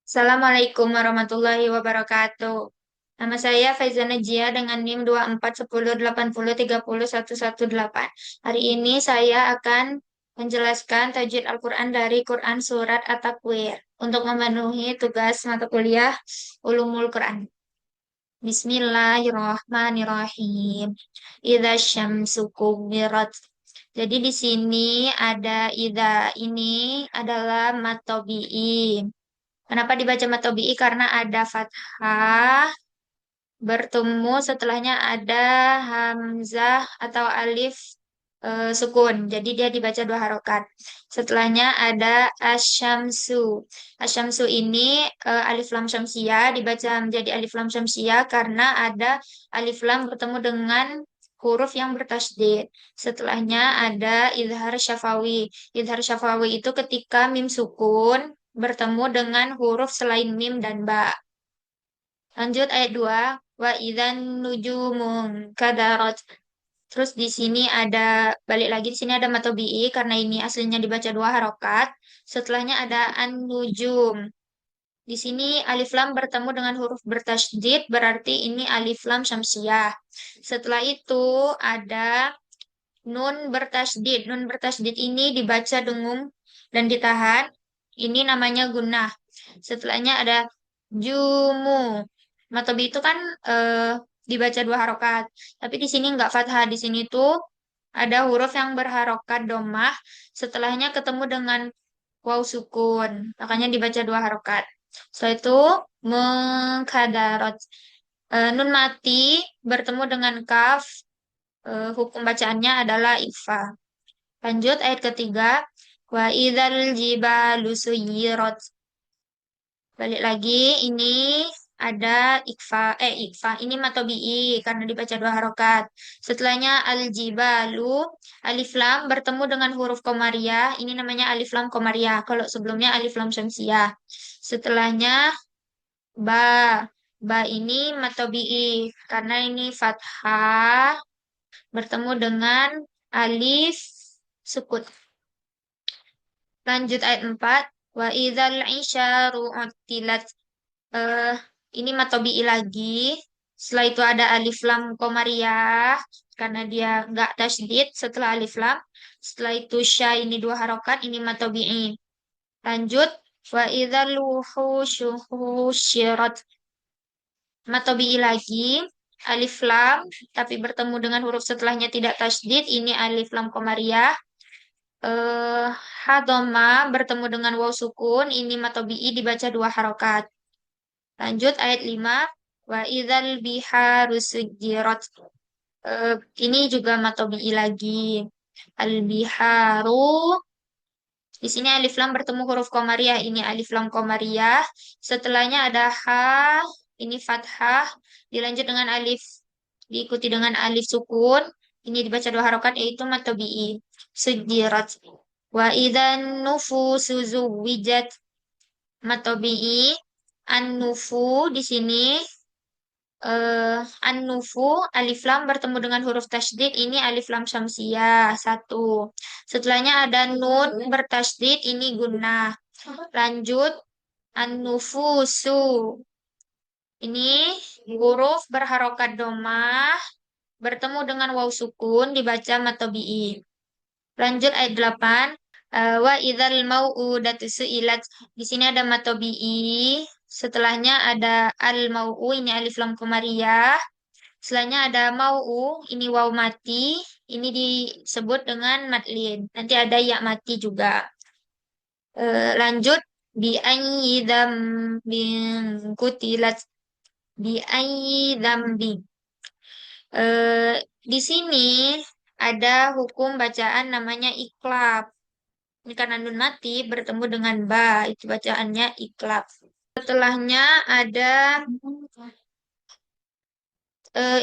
Assalamualaikum warahmatullahi wabarakatuh. Nama saya Faizan Najia dengan NIM 241080301118. Hari ini saya akan menjelaskan tajwid Al-Quran dari Quran Surat At-Takwir untuk memenuhi tugas mata kuliah Ulumul Quran. Bismillahirrahmanirrahim. Idza syamsu kuwirat. Jadi di sini ada idza, ini adalah matobi'i. Kenapa dibaca matobi'i? Karena ada fathah bertemu setelahnya ada hamzah atau alif sukun. Jadi dia dibaca dua harokat. Setelahnya ada asyamsu. Asyamsu ini alif lam syamsiah dibaca menjadi alif lam syamsiah karena ada alif lam bertemu dengan huruf yang bertasydid. Setelahnya ada idhar syafawi. Idhar syafawi itu ketika mim sukun bertemu dengan huruf selain mim dan ba. Lanjut ayat 2. Wa idzan nujumun kadarat. Terus di sini ada, balik lagi di sini ada matobi'i karena ini aslinya dibaca dua harokat. Setelahnya ada an-nujum. Di sini alif lam bertemu dengan huruf bertasydid berarti ini alif lam syamsiah. Setelah itu ada nun bertasydid. Nun bertasydid ini dibaca dengung dan ditahan. Ini namanya gunnah. Setelahnya ada jumu. Matobi itu kan eh, dibaca dua harokat. Tapi di sini nggak fathah. Di sini tuh ada huruf yang berharokat domah. Setelahnya ketemu dengan waw sukun. Makanya dibaca dua harokat. Setelah itu mengkadarot. Nun mati bertemu dengan kaf. Hukum bacaannya adalah ikhfa. Lanjut ayat ketiga. Wa idzal jibalu suyirat. Balik lagi, ini ada ikfa. Ini matobi'i karena dibaca dua harokat. Setelahnya al-jibalu, alif lam bertemu dengan huruf komariah. Ini namanya alif lam komariah. Kalau sebelumnya alif lam syamsiah. Setelahnya ba. Ba ini matobi'i karena ini fathah bertemu dengan alif sukun. Lanjut ayat 4. Wa idzal isyaru uttilat. eh ini matobi'i lagi. Setelah itu ada alif lam komariah karena dia nggak tasydid setelah alif lam. Setelah itu sya ini dua harokat ini matobi'i. Lanjut wa idzal wuhusyu husyirat. Matobi'i lagi alif lam tapi bertemu dengan huruf setelahnya tidak tasydid ini alif lam komariah. eh Hadoma bertemu dengan waw sukun ini matobi'i dibaca dua harokat. Lanjut ayat 5. Wa idzal biharu sujirat. Eh, ini juga matobi'i lagi. Al biharu. Di sini alif lam bertemu huruf komariah. Ini alif lam komariah. Setelahnya ada ha. Ini fathah. Dilanjut dengan alif. Diikuti dengan alif sukun. Ini dibaca dua harokat yaitu matobi'i. Sujirat. Wa idzan nufusu zuwijat. Matobi'i. An-nufu di sini an-nufu alif lam bertemu dengan huruf tasydid ini alif lam syamsiah satu. Setelahnya ada nun bertasydid ini gunnah. Lanjut an-nufusu. Ini huruf berharokat domah bertemu dengan waw sukun dibaca matobi'i. Lanjut ayat 8. Wa idzal mau'udatu su'ilat. Di sini ada matobi'i. Setelahnya ada al-mau'u, ini alif lam komariah. Setelahnya ada mau'u, ini waw mati. Ini disebut dengan madlin. Nanti ada ya mati juga. Lanjut bi ayyi dzambin kutilat. Bi ayyi dzambin. Di sini ada hukum bacaan namanya iklab. Ini karena nun mati bertemu dengan ba, itu bacaannya iklab. Setelahnya ada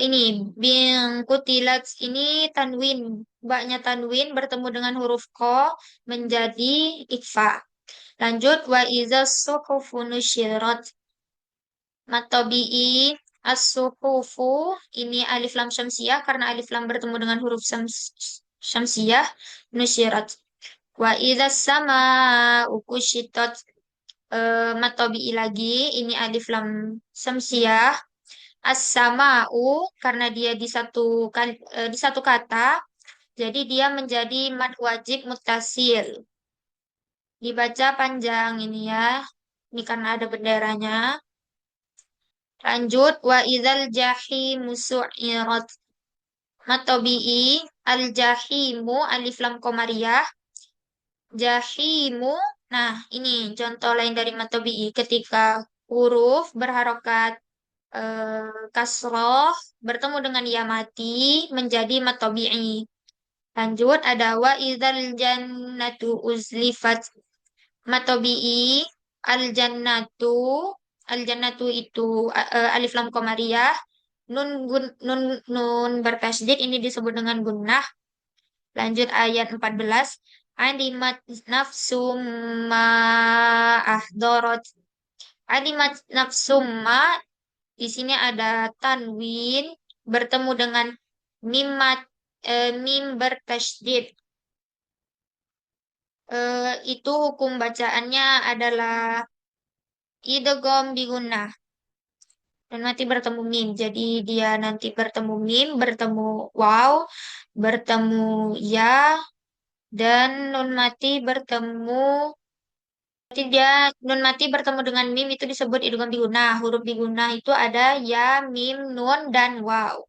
ini bin kutilat ini tanwin. Baknya tanwin bertemu dengan huruf ko menjadi ikfa. Lanjut wa iza suhufu nusyirat. Matobi'i as-suhufu ini alif lam syamsiah karena alif lam bertemu dengan huruf syamsiah nusyirat. Wa idza sama ukushitat. mat tabi'i lagi. Ini alif lam samsiah. As-sama'u karena dia di satu kata, jadi dia menjadi mad wajib muttasil. Dibaca panjang ini ya. Ini karena ada benderanya. Lanjut wa idzal jahimu su'irat. Mad tabi'i al jahimu alif lam qamariyah. Jahimu. Nah, ini contoh lain dari mad tabi'i ketika huruf berharokat kasroh bertemu dengan ya mati menjadi mad tabi'i. Lanjut ada wa idzal jannatu uzlifat. Mad tabi'i al jannatu itu alif lam qamariyah. Nun bertasydid ini disebut dengan gunnah. Lanjut ayat 14. Alimat nafsum ma ahdarat. Alimat nafsum ma di sini ada tanwin bertemu dengan mim bertasydid. Itu hukum bacaannya adalah idgham bi gunnah dan nanti bertemu mim. Jadi dia nanti bertemu mim, bertemu waw, bertemu ya, dan nun mati bertemu. Nanti dia nun mati bertemu dengan mim itu disebut idgham bi gunnah. Huruf bi gunnah itu ada ya, mim, nun, dan waw.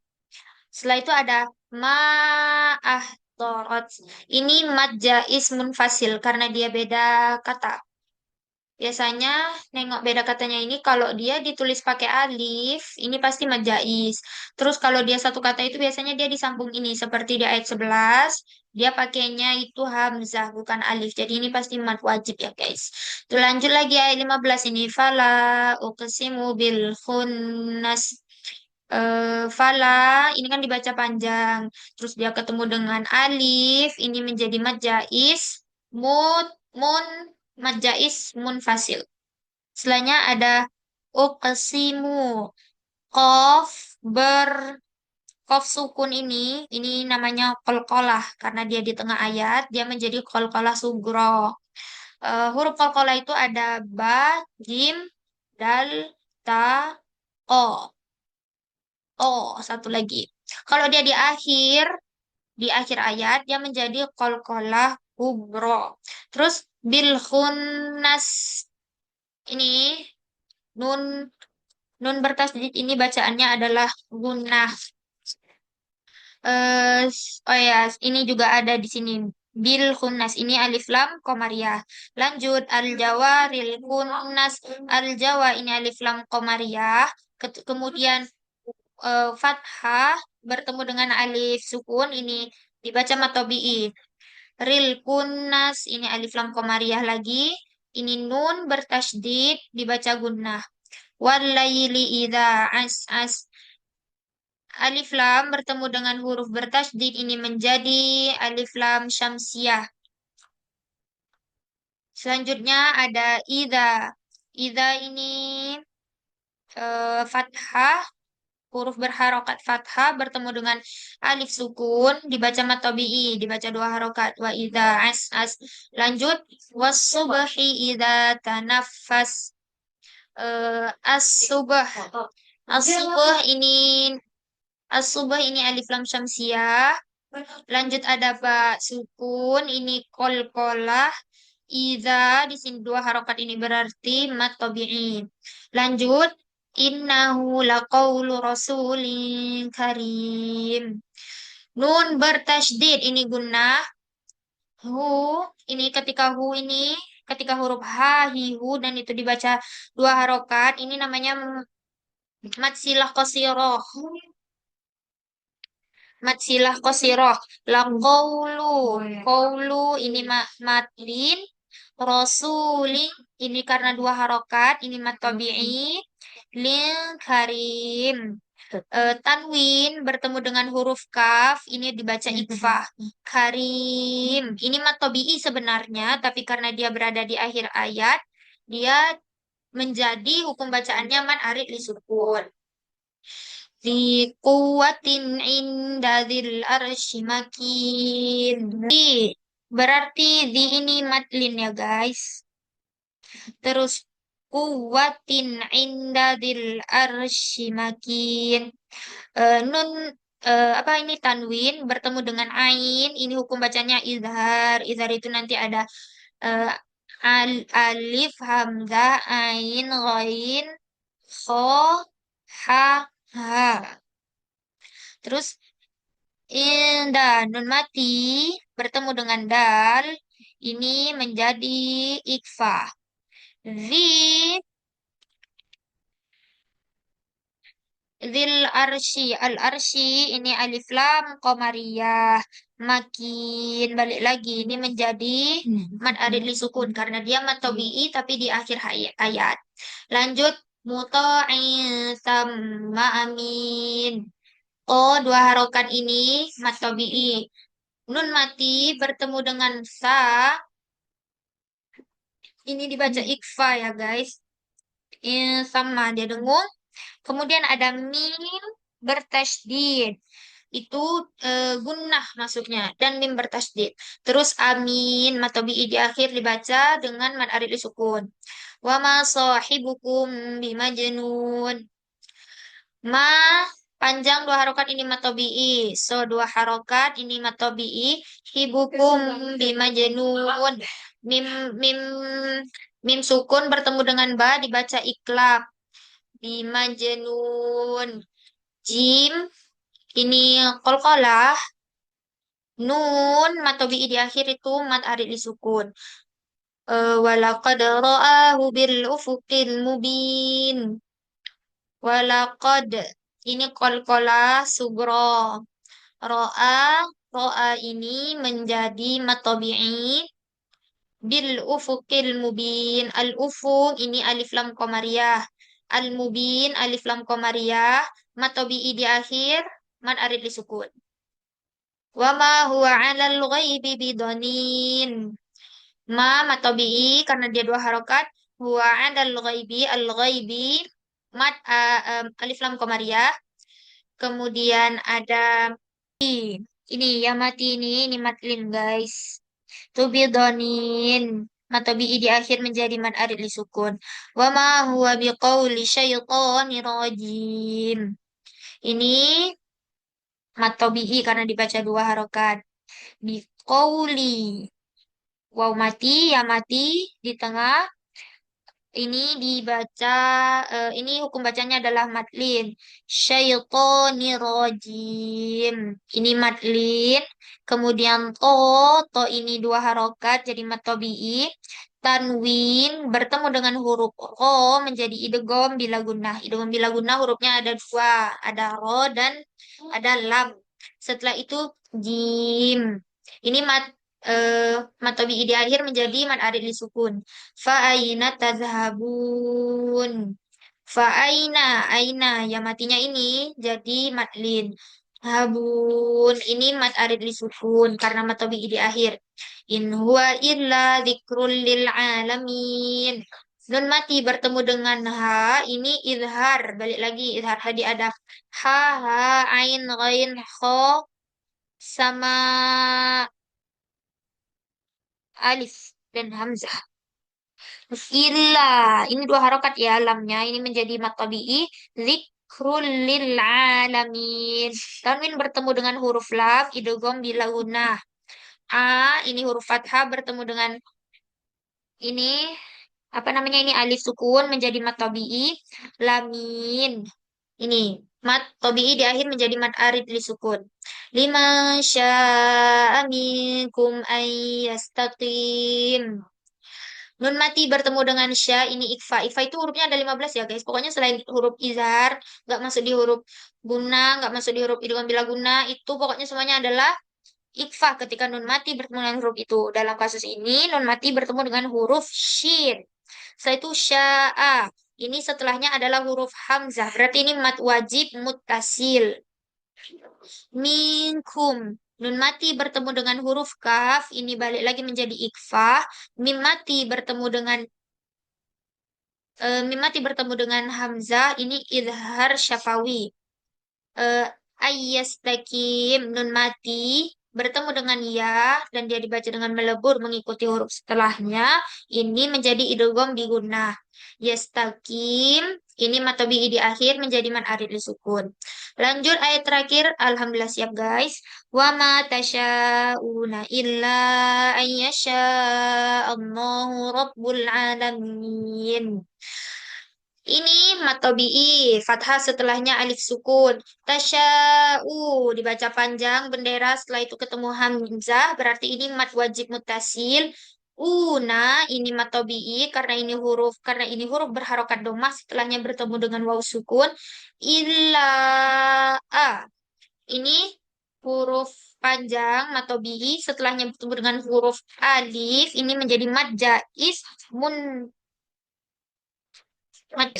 Setelah itu ada ma'ah torot. Ini mad jaiz munfasil karena dia beda kata. Biasanya nengok beda katanya ini kalau dia ditulis pakai alif, ini pasti mad jaiz. Terus kalau dia satu kata itu biasanya dia disambung ini seperti di ayat 11, dia pakainya itu hamzah bukan alif. Jadi ini pasti mad wajib ya guys. Tuh lanjut lagi ayat 15 ini fala uqsimu bil khunnas. Fala ini kan dibaca panjang, terus dia ketemu dengan alif, ini menjadi mad jaiz, mud, mun, mad jaiz munfasil. Setelahnya ada uqsimu, qaf ber qaf sukun ini namanya qalqalah karena dia di tengah ayat, dia menjadi qalqalah sugro. Huruf qalqalah itu ada ba, jim, dal, ta, o. Oh, satu lagi. Kalau dia di akhir ayat, dia menjadi qalqalah kubro. Terus bil khunnas ini nun nun bertasydid ini bacaannya adalah gunnah. Oh ya, ini juga ada di sini. Bil khunnas ini alif lam komariah. Lanjut al jawaril khunnas al jawa ini alif lam komariah. Kemudian fathah bertemu dengan alif sukun ini dibaca matobi'i. Ril kunnas ini alif lam komariah lagi. Ini nun bertasydid dibaca gunnah. Walaili idza as alif lam bertemu dengan huruf bertasydid ini menjadi alif lam syamsiah. Selanjutnya ada idza. Idza ini fathah huruf berharokat fathah bertemu dengan alif sukun dibaca matobi'i dibaca dua harokat wa idza as lanjut was-subhi idza tanaffas as-subh ini alif lam syamsiah lanjut ada ba sukun ini qalqalah idza di sini dua harokat ini berarti mat tabi'i lanjut innahu laqaulu rasulin karim. Nun bertasydid ini gunnah. Hu ini ketika huruf ha hi hu dan itu dibaca dua harokat ini namanya mad silah qasiroh. Mad silah qasiroh. Qaulu ini madlin. Rasuli ini karena dua harokat ini mad tabi'i. Lil karim. Tanwin bertemu dengan huruf kaf ini dibaca ikfah. Karim ini mad tabi'i sebenarnya tapi karena dia berada di akhir ayat dia menjadi hukum bacaannya mad arid li sukun. Di kuwatin inda dzil arsy makin. Di berarti di ini madlin ya guys. Terus kuwatin inda dil arsy makin. Nun apa ini tanwin bertemu dengan ain. Ini hukum bacanya izhar. Izhar itu nanti ada eh, alif, hamzah, ain, ghain, kho, ha, ha. Terus dan nun mati bertemu dengan dal. Ini menjadi ikfa. Zi Zil arsy, al arsy ini alif lam qamariyah. Makin balik lagi ini menjadi mad arid li sukun karena dia mad tabi'i tapi di akhir ayat. Lanjut muta'in sama amin. Oh, dua harokat ini mad tabi'i. Nun mati bertemu dengan sa, ini dibaca ikfa ya guys. Sama dia dengung. Kemudian ada mim bertasydid. Itu gunnah masuknya dan mim bertasydid. Terus amin matobi'i di akhir dibaca dengan mad arid sukun. Wa ma sahibukum bimajnun. Ma panjang dua harokat ini matobi'i. So dua harokat ini matobi'i. Hibukum bimajnun. Mim mim mim sukun bertemu dengan ba dibaca iklab. Bimajnun. Jim ini qalqalah. Nun matobi'i di akhir itu mat arid disukun. Walaqad ra'ahu bil ufuqil mubin. Walaqad ini qalqalah sugro. Ro'a ini menjadi matobi'i bil ufuqil mubin. Al ufuq ini alif lam qamariyah. Al mubin alif lam qamariyah. Matobi'i di akhir mat arid disukun. Wa ma huwa 'alal ghaibi bidanin. Ma matobi'i karena dia dua harokat. Huwa 'alal ghaibi al ghaibi mat alif lam qamariyah. Kemudian ada ini yang mati ini matlin guys. Tubidonin. Matobi'i di akhir menjadi mad arid li sukun. Wa ma huwa biqauli syaitonir rajim. Ini matobi'i karena dibaca dua harokat. Biqauli. Waw mati, ya mati di tengah. Ini dibaca, ini hukum bacanya adalah matlin. Syaitonir rajim. Ini matlin. Kemudian to ini dua harokat jadi mat tabi'i. Tanwin bertemu dengan huruf ro menjadi idgham bila gunnah. Idgham bila gunnah hurufnya ada dua, ada ro dan ada lam. Setelah itu jim. Ini eh, mat tabi'i di akhir menjadi mat arid li sukun. Fa'aina tazhabun. Fa'aina, aina, ya matinya ini jadi matlin. Habun, ini mat arid li sukun karena mat tabi'i di akhir. In huwa illa dzikrul lil alamin. Nun mati bertemu dengan ha, ini izhar. Balik lagi, izhar hadi ada ha, ha, ain, ghain, kho, sama alif dan hamzah. Illa, ini dua harokat ya lamnya, ini menjadi mat tabi'i. Zikrul lil alamin. Tanwin bertemu dengan huruf lam, idgham bila gunnah. A, ini huruf fathah bertemu dengan ini, apa namanya ini alif sukun menjadi mat tabi'i. Lamin. Ini, mat tabi'i di akhir menjadi mat arid li sukun. Lima sya'a minkum ayyastaqim. Nun mati bertemu dengan sya, ini ikfa. Ikfa itu hurufnya ada 15 ya guys. Pokoknya selain huruf izhar, nggak masuk di huruf guna, nggak masuk di huruf idgham bila guna, itu pokoknya semuanya adalah ikfa ketika nun mati bertemu dengan huruf itu. Dalam kasus ini, nun mati bertemu dengan huruf shin. Setelah itu sya'a. Ini setelahnya adalah huruf hamzah. Berarti ini mat wajib muttasil. Minkum. Nun mati bertemu dengan huruf kaf. Ini balik lagi menjadi ikfa. Mim mati bertemu dengan mim mati bertemu dengan hamzah. Ini izhar syafawi. Ayyastakim. Nun mati bertemu dengan ya dan dia dibaca dengan melebur mengikuti huruf setelahnya, ini menjadi idgham di gunnah. Yastaqim, ini mad tabi'i di akhir menjadi mad arid di sukun. Lanjut ayat terakhir, alhamdulillah siap guys. Wa ma tasyauna illa ayyasha Allahu rabbul alamin. Ini mad tabi'i, fathah setelahnya alif sukun. Tasya'u dibaca panjang bendera setelah itu ketemu hamzah berarti ini mad wajib mutasil. Una ini mad tabi'i karena ini huruf berharokat domah setelahnya bertemu dengan waw sukun. Illa a ini huruf panjang mad tabi'i setelahnya bertemu dengan huruf alif ini menjadi mad jaiz mun mad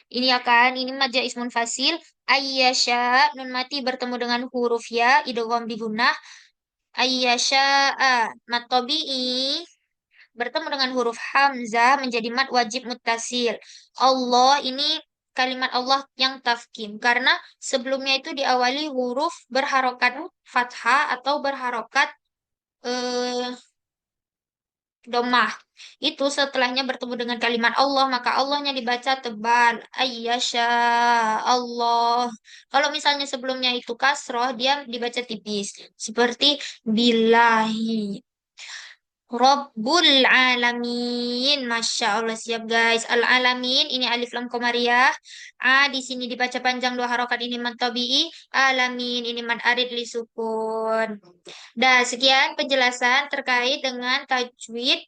ini akan, ini mad jaiz munfasil. Ayyasha, nun mati bertemu dengan huruf ya, idgham di gunnah. Ayyasha, mad tabi'i bertemu dengan huruf hamzah menjadi mad wajib muttasil. Allah ini kalimat Allah yang tafkim karena sebelumnya itu diawali huruf berharokat fathah atau berharokat eh, domah. Itu setelahnya bertemu dengan kalimat Allah, maka Allahnya dibaca tebal. Ayyasha Allah. Kalau misalnya sebelumnya itu kasroh, dia dibaca tipis. Seperti billahi. Rabbul alamin. Masya Allah siap guys. Al-alamin ini alif lam komariah. Di sini dibaca panjang dua harokat ini mad tabi'i. Alamin ini mad arid li sukun. Dah, sekian penjelasan terkait dengan tajwid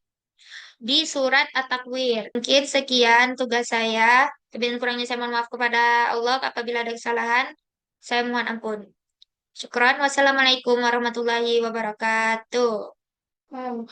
di surat At-Takwir. Mungkin sekian tugas saya. Lebih dan kurangnya saya mohon maaf kepada Allah apabila ada kesalahan. Saya mohon ampun. Syukran. Wassalamualaikum warahmatullahi wabarakatuh. Wow.